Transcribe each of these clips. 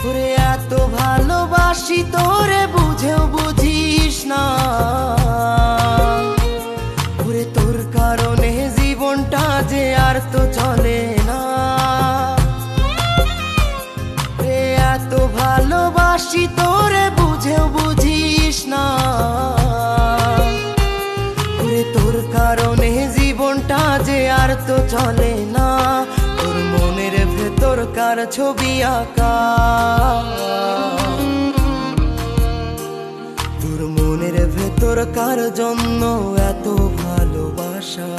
ওরে এত ভালোবাসি তোরে বুঝেও বুঝিস না, ওরে তোর কারণে জীবনটা যে আর তো চলে না। ওরে এত ভালোবাসি তোরে বুঝেও বুঝিস না, ওরে তোর কারণে জীবনটা যে আর তো চলে না। তোর মনের ভেতর কার ছবি আঁকা, তোর মনের ভেতর কার জন্য এত ভালোবাসা।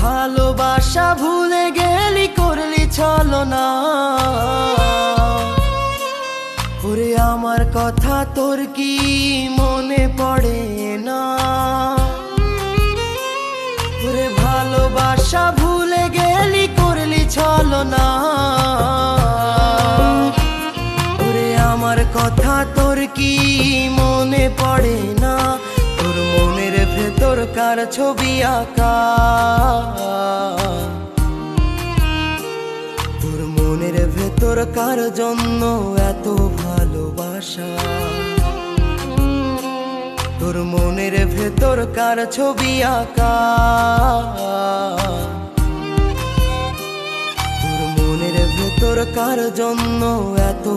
ভালোবাসা ভুলে গেলি করলি ছলনা, ওরে আমার কথা তোর কি মনে পড়ে না। ওরে ভালোবাসা ভুলে গেলি করলি ছলনা, ওরে আমার কথা তোর কি মনে পড়ে না। তোর মনের ভেতর কার ছবি আঁকা, তোর মনের ভেতর কার জন্য এত ভালোবাসা। তোর মনের ভেতর কার ছবি আঁকা, তোর মনের ভেতর কার জন্য এত